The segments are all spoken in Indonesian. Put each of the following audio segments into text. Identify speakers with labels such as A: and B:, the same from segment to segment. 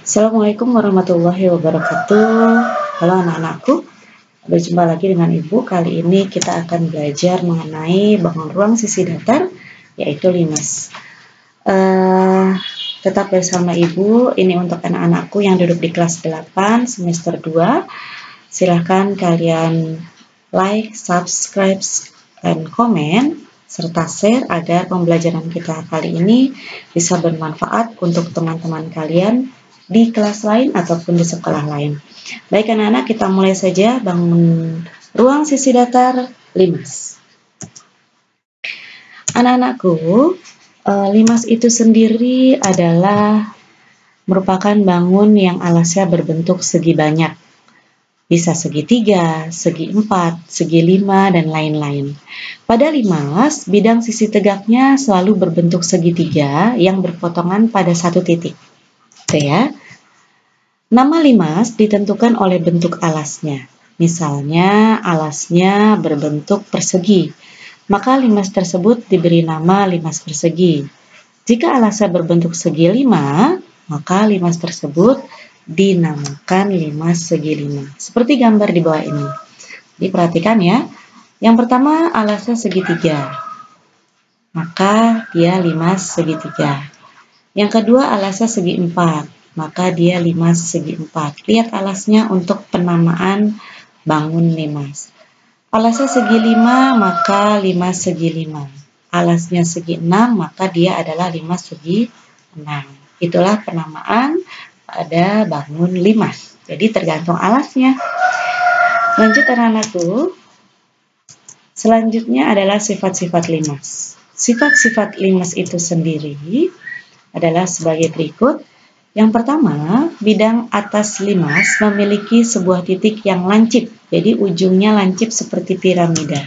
A: Assalamualaikum warahmatullahi wabarakatuh. Halo anak-anakku, berjumpa lagi dengan Ibu. Kali ini kita akan belajar mengenai bangun ruang sisi datar, yaitu limas. Tetap bersama Ibu. Ini untuk anak-anakku yang duduk di kelas 8 semester 2. Silahkan kalian like, subscribe, dan komen serta share agar pembelajaran kita kali ini bisa bermanfaat untuk teman-teman kalian di kelas lain ataupun di sekolah lain. Baik anak-anak, kita mulai saja bangun ruang sisi datar limas. Anak-anakku, limas itu sendiri adalah merupakan bangun yang alasnya berbentuk segi banyak. Bisa segi 3, segi 4, segi 5, dan lain-lain. Pada limas, bidang sisi tegaknya selalu berbentuk segitiga yang berpotongan pada satu titik. Ya. Nama limas ditentukan oleh bentuk alasnya. Misalnya, alasnya berbentuk persegi, maka limas tersebut diberi nama limas persegi. Jika alasnya berbentuk segi 5, maka limas tersebut dinamakan limas segi 5. Seperti gambar di bawah ini. Diperhatikan ya. Yang pertama, alasnya segitiga, maka dia limas segitiga. Yang kedua, alasnya segi 4, maka dia limas segi 4. Lihat alasnya untuk penamaan bangun limas. Alasnya segi 5, maka limas segi 5. Alasnya segi 6, maka dia adalah limas segi 6. Itulah penamaan pada bangun limas. Jadi tergantung alasnya. Lanjut anak-anakku. Selanjutnya adalah sifat-sifat limas. Sifat-sifat limas itu sendiri adalah sebagai berikut. Yang pertama, bidang atas limas memiliki sebuah titik yang lancip, jadi ujungnya lancip seperti piramida.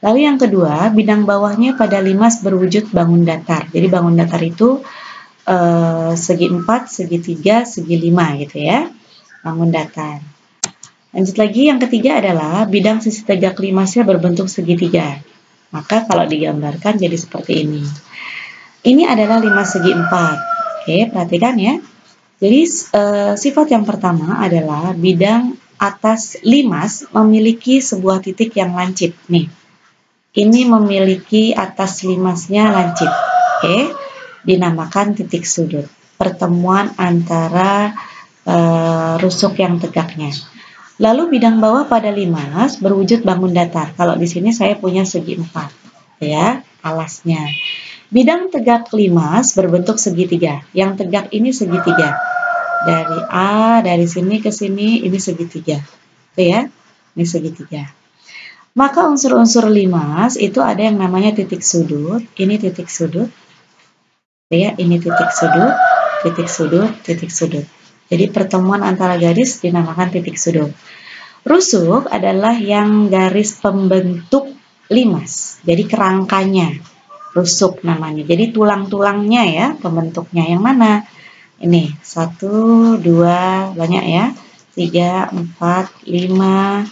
A: Lalu yang kedua, bidang bawahnya pada limas berwujud bangun datar. Jadi bangun datar itu segi 4, segi 3, segi 5 gitu ya, bangun datar. Lanjut lagi, yang ketiga adalah bidang sisi tegak limasnya berbentuk segitiga. Maka kalau digambarkan jadi seperti ini. Ini adalah limas segi 4. Oke, perhatikan ya. Jadi sifat yang pertama adalah bidang atas limas memiliki sebuah titik yang lancip. Nih, ini memiliki atas limasnya lancip. Oke, dinamakan titik sudut. Pertemuan antara rusuk yang tegaknya. Lalu bidang bawah pada limas berwujud bangun datar. Kalau di sini saya punya segi 4, ya, alasnya. Bidang tegak limas berbentuk segitiga. Yang tegak ini segitiga. Dari A, dari sini ke sini, ini segitiga. Oke ya, ini segitiga. Maka unsur-unsur limas itu ada yang namanya titik sudut. Ini titik sudut. Ya, ini titik sudut, titik sudut, titik sudut. Jadi pertemuan antara garis dinamakan titik sudut. Rusuk adalah yang garis pembentuk limas. Jadi kerangkanya. Rusuk namanya. Jadi tulang-tulangnya ya, pembentuknya yang mana? Ini 1, 2, banyak ya. 3, 4, 5,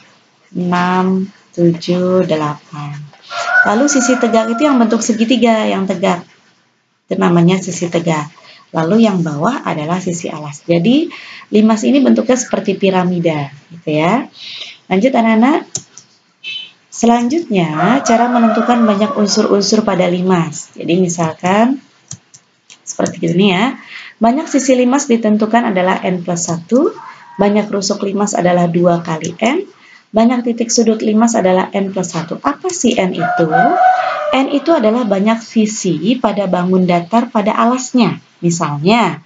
A: 6, 7, 8. Lalu sisi tegak itu yang bentuk segitiga, yang tegak. Itu namanya sisi tegak. Lalu yang bawah adalah sisi alas. Jadi limas ini bentuknya seperti piramida, gitu ya. Lanjut anak-anak. Selanjutnya, cara menentukan banyak unsur-unsur pada limas. Jadi misalkan, seperti ini ya. Banyak sisi limas ditentukan adalah N+1. Banyak rusuk limas adalah 2 kali N. Banyak titik sudut limas adalah N+1. Apa sih N itu? N itu adalah banyak sisi pada bangun datar pada alasnya. Misalnya,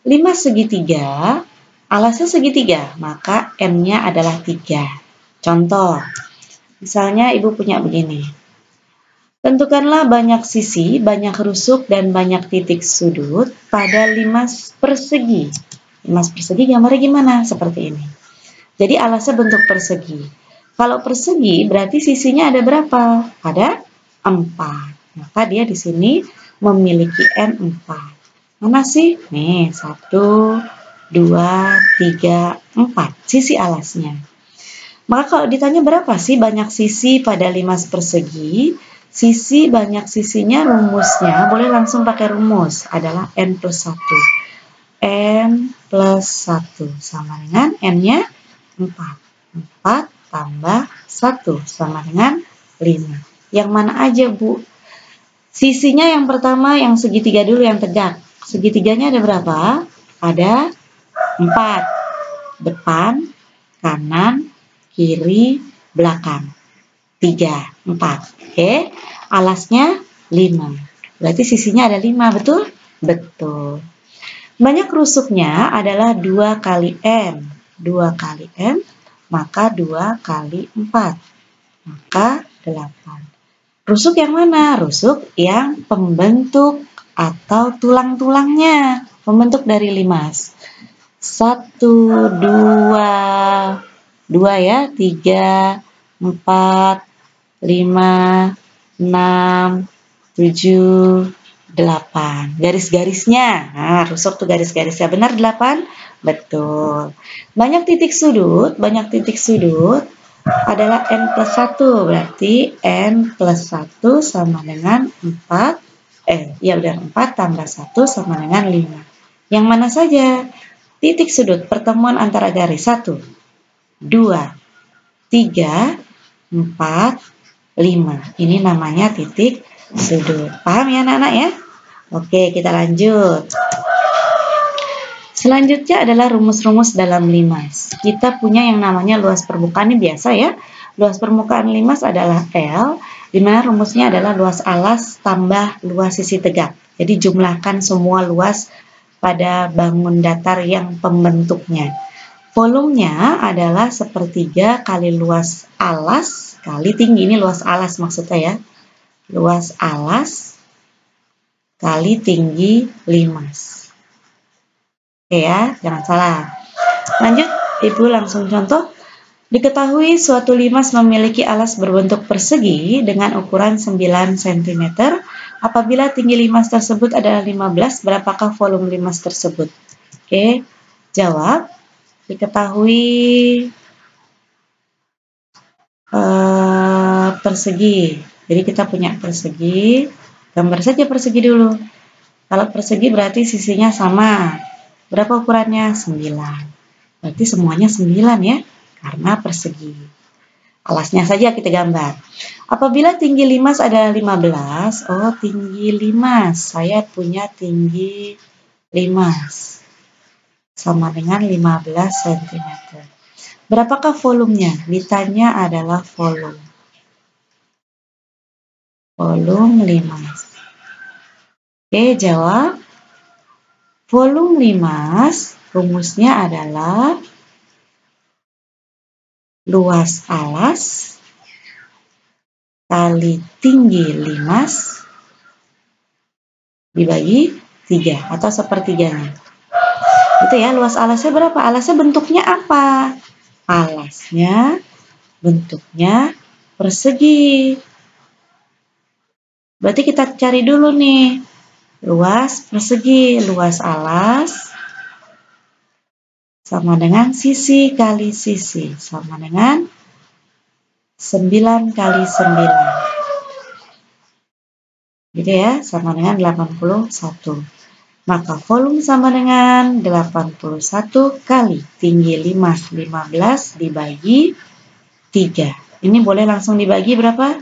A: limas segitiga, alasnya segitiga, maka N-nya adalah 3. Contoh. Misalnya ibu punya begini. Tentukanlah banyak sisi, banyak rusuk, dan banyak titik sudut pada limas persegi. Limas persegi gambarnya gimana? Seperti ini. Jadi alasnya bentuk persegi. Kalau persegi berarti sisinya ada berapa? Ada 4. Maka dia di sini memiliki N4. Mana sih? Nih, 1, 2, 3, 4. Sisi alasnya. Maka kalau ditanya berapa sih banyak sisi pada limas persegi, sisi banyak sisinya rumusnya, boleh langsung pakai rumus, adalah N+1. N+1 plus 1 sama dengan N-nya 4. 4 tambah 1 sama dengan 5. Yang mana aja, Bu? Sisinya yang pertama, yang segitiga dulu yang tegak. Segitiganya ada berapa? Ada 4. Depan, kanan, kiri, belakang. 3, 4. Oke, alasnya 5. Berarti sisinya ada 5, betul? Betul. Banyak rusuknya adalah 2 kali N. 2 kali N, maka 2 kali 4. Maka 8. Rusuk yang mana? Rusuk yang pembentuk atau tulang-tulangnya. Pembentuk dari limas. 1, 2, 2 ya, 3, 4, 5, 6, 7, 8. Garis-garisnya. Nah, rusuk tuh garis-garisnya. Benar 8? Betul. Banyak titik sudut adalah N plus 1. Berarti N plus 1 sama dengan 4. Ya udah, 4 tambah 1 sama dengan 5. Yang mana saja? Titik sudut pertemuan antara garis. 1, 2, 3, 4, 5. Ini namanya titik sudut. Paham ya anak-anak ya? Oke, kita lanjut. Selanjutnya adalah rumus-rumus dalam limas. Kita punya yang namanya luas permukaan, ini biasa ya. Luas permukaan limas adalah L, di mana rumusnya adalah luas alas tambah luas sisi tegak. Jadi jumlahkan semua luas pada bangun datar yang pembentuknya. Volumenya adalah sepertiga kali luas alas kali tinggi. Ini luas alas maksudnya ya. Luas alas kali tinggi limas. Oke ya, jangan salah. Lanjut, Ibu langsung contoh. Diketahui suatu limas memiliki alas berbentuk persegi dengan ukuran 9 cm. Apabila tinggi limas tersebut adalah 15, berapakah volume limas tersebut? Oke, jawab. Diketahui persegi. Jadi kita punya persegi. Gambar saja persegi dulu. Kalau persegi berarti sisinya sama. Berapa ukurannya? 9. Berarti semuanya 9 ya, karena persegi. Alasnya saja kita gambar. Apabila tinggi limas adalah 15, tinggi limas. Saya punya tinggi limas. Sama dengan 15 cm. Berapakah volumenya? Ditanya adalah volume. Volume limas. Oke, jawab. Volume limas, rumusnya adalah luas alas kali tinggi limas dibagi 3 atau sepertiganya. Itu ya, luas alasnya berapa? Alasnya bentuknya apa? Alasnya bentuknya persegi. Berarti kita cari dulu nih. Luas persegi, luas alas sama dengan sisi kali sisi, sama dengan 9 kali 9. Gitu ya, sama dengan 81. Maka volume sama dengan 81 kali tinggi limas 15 dibagi 3. Ini boleh langsung dibagi berapa?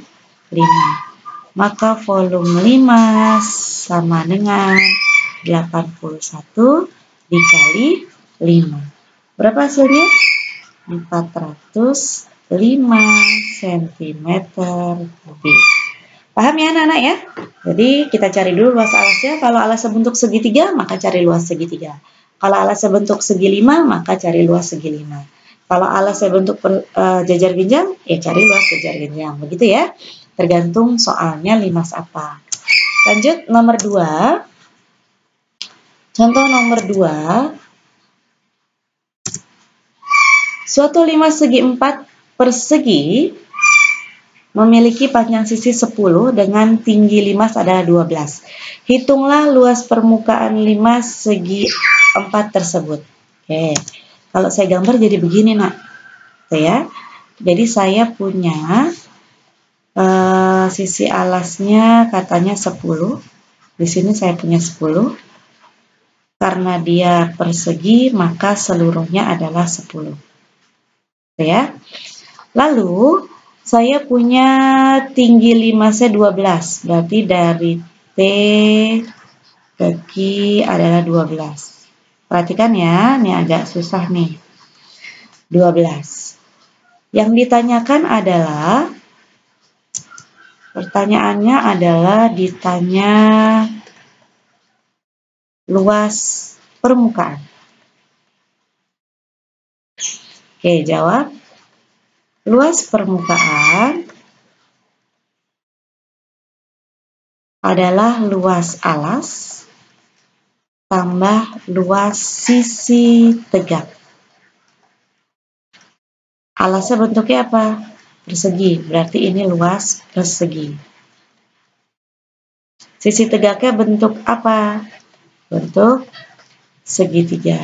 A: 5. Maka volume limas sama dengan 81 dikali 5. Berapa hasilnya? 405 cm kubik. Paham ya anak-anak ya? Jadi kita cari dulu luas alasnya. Kalau alasnya bentuk segitiga, maka cari luas segitiga. Kalau alasnya bentuk segi 5, maka cari luas segi 5. Kalau alasnya bentuk jajar genjang, ya cari luas jajar genjang. Begitu ya. Tergantung soalnya limas apa. Lanjut nomor 2. Contoh nomor 2. Suatu limas segi 4 persegi memiliki panjang sisi 10 dengan tinggi limas adalah 12. Hitunglah luas permukaan limas segi 4 tersebut. Oke. Kalau saya gambar jadi begini, Nak. Oke ya. Jadi saya punya sisi alasnya katanya 10. Di sini saya punya 10. karena dia persegi, maka seluruhnya adalah 10. Ya. Lalu, saya punya tinggi limasnya 12. Berarti dari T ke Q adalah 12. Perhatikan ya, ini agak susah nih. 12. Yang ditanyakan adalah, pertanyaannya adalah ditanya luas permukaan. Oke, jawab. Luas permukaan adalah luas alas tambah luas sisi tegak. Alasnya bentuknya apa? Persegi, berarti ini luas persegi. Sisi tegaknya bentuk apa? Bentuk segitiga.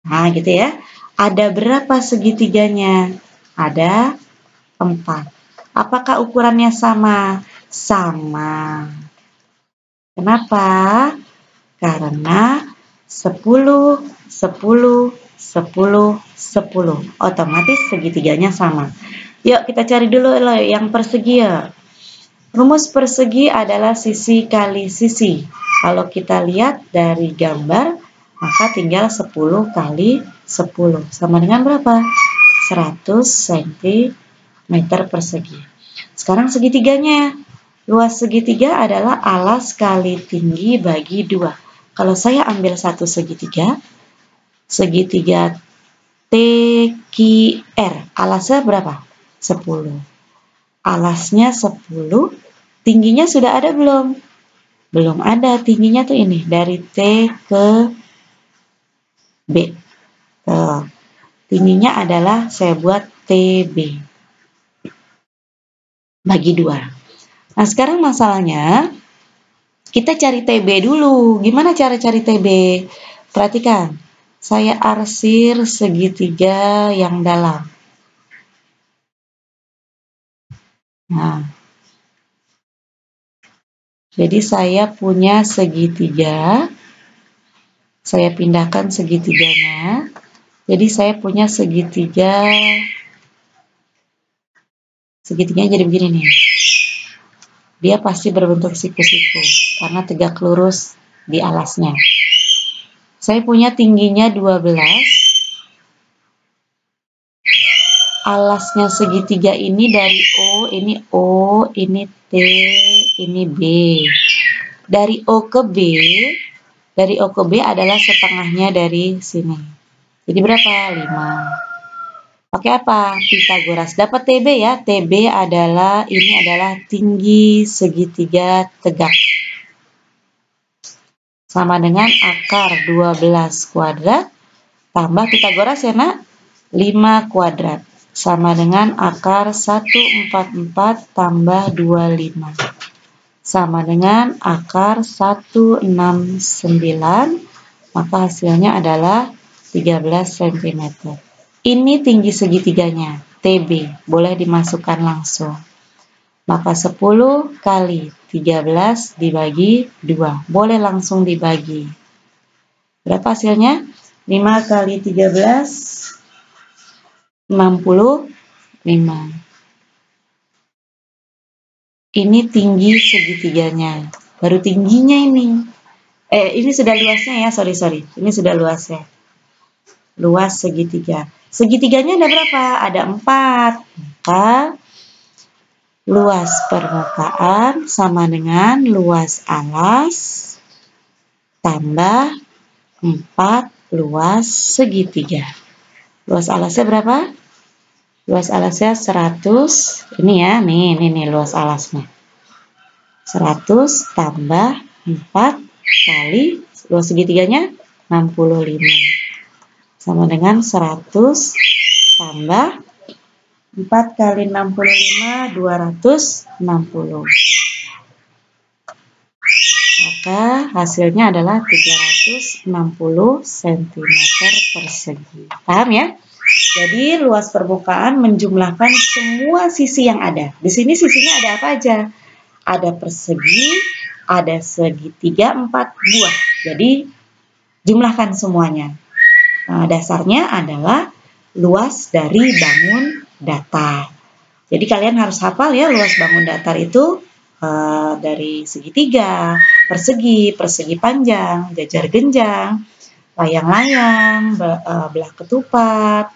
A: Nah, gitu ya. Ada berapa segitiganya? Ada 4. Apakah ukurannya sama? Sama. Kenapa? Karena 10, 10, 10, 10. Otomatis segitiganya sama. Yuk kita cari dulu yang persegi ya. Rumus persegi adalah sisi kali sisi. Kalau kita lihat dari gambar, maka tinggal 10 kali 10. Sama dengan berapa? 100 cm persegi. Sekarang segitiganya. Luas segitiga adalah alas kali tinggi bagi 2. Kalau saya ambil satu segitiga, segitiga TQR, alasnya berapa? 10. Alasnya 10, tingginya sudah ada belum? Belum ada, tingginya tuh ini, dari T ke B. Tingginya adalah saya buat TB. Bagi 2. Nah, sekarang masalahnya, kita cari TB dulu. Gimana cara cari TB? Perhatikan, saya arsir segitiga yang dalam. Nah, jadi saya punya segitiga, saya pindahkan segitiganya. Jadi saya punya segitiganya jadi begini nih. Dia pasti berbentuk siku-siku karena tegak lurus di alasnya. Saya punya tingginya 12. Alasnya segitiga ini dari O, ini T, ini B. Dari O ke B adalah setengahnya dari sini. Jadi berapa? 5. Pakai apa? Pitagoras. Dapat TB ya. TB adalah, ini adalah tinggi segitiga tegak. Sama dengan akar 12 kuadrat tambah Pitagoras ya nak? 5 kuadrat. Sama dengan akar 144 tambah 25. Sama dengan akar 169. Maka hasilnya adalah 13 cm. Ini tinggi segitiganya, TB, boleh dimasukkan langsung. Maka 10 kali 13 dibagi 2, boleh langsung dibagi. Berapa hasilnya? 5 kali 13, 65. Ini tinggi segitiganya, baru tingginya ini. Ini sudah luasnya ya, sorry. Ini sudah luasnya. Luas segitiga. Segitiganya ada berapa? Ada 4. Maka luas permukaan sama dengan luas alas tambah 4 luas segitiga. Luas alasnya berapa? Luas alasnya 100. Ini ya, nih luas alasnya. 100 tambah 4 kali luas segitiganya 65. Sama dengan 100 tambah 4 kali 65, 260. Maka hasilnya adalah 360 cm persegi. Paham ya? Jadi luas permukaan menjumlahkan semua sisi yang ada. Di sini sisinya ada apa aja? Ada persegi, ada segitiga 4 buah. Jadi jumlahkan semuanya. Dasarnya adalah luas dari bangun datar. Jadi kalian harus hafal ya, luas bangun datar itu dari segitiga, persegi, persegi panjang, jajar genjang, layang-layang, belah ketupat,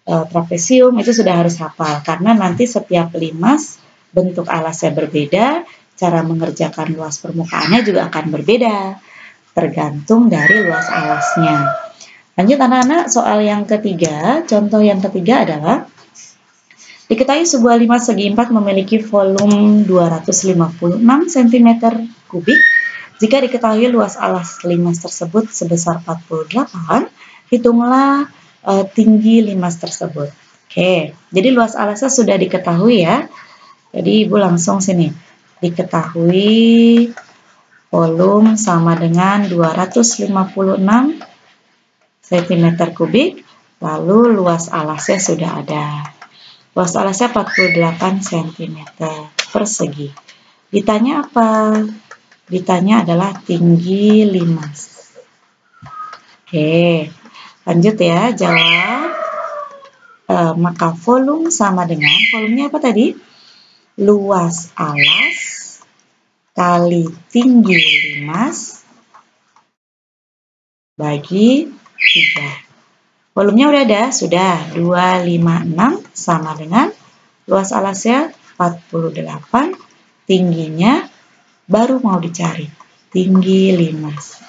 A: trapesium, itu sudah harus hafal. Karena nanti setiap limas bentuk alasnya berbeda, cara mengerjakan luas permukaannya juga akan berbeda, tergantung dari luas alasnya. Lanjut anak-anak, soal yang ketiga, contoh yang ketiga adalah diketahui sebuah limas segi 4 memiliki volume 256 cm3. Jika diketahui luas alas limas tersebut sebesar 48, hitunglah tinggi limas tersebut. Oke, jadi luas alasnya sudah diketahui ya. Jadi Ibu langsung sini. Diketahui volume sama dengan 256 cm3, lalu luas alasnya sudah ada. Luas alasnya 48 cm persegi. Ditanya apa? Ditanya adalah tinggi limas. Oke, lanjut ya, jawab. Maka volume sama dengan, volumenya apa tadi? Luas alas kali tinggi limas bagi 3. Volumenya udah ada? Sudah. 256 sama dengan luas alasnya 48, tingginya baru mau dicari. Tinggi limas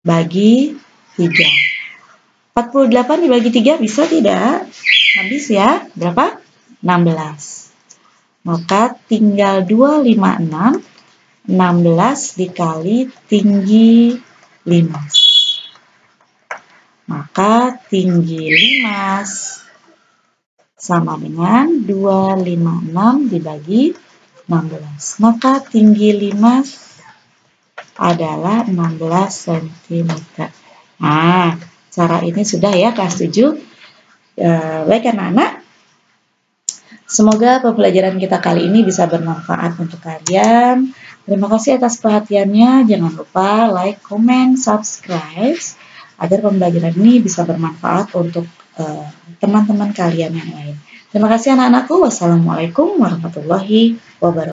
A: bagi 3. 48 dibagi 3 bisa tidak? Habis ya. Berapa? 16. Maka tinggal 256, 16 dikali tinggi limas. Maka tinggi limas sama dengan 256 dibagi 16. Maka tinggi limas adalah 16 cm. Nah, cara ini sudah ya kelas 7. Baik anak-anak, semoga pembelajaran kita kali ini bisa bermanfaat untuk kalian. Terima kasih atas perhatiannya. Jangan lupa like, comment, subscribe agar pembelajaran ini bisa bermanfaat untuk teman-teman kalian yang lain. Terima kasih anak-anakku. Wassalamualaikum warahmatullahi wabarakatuh.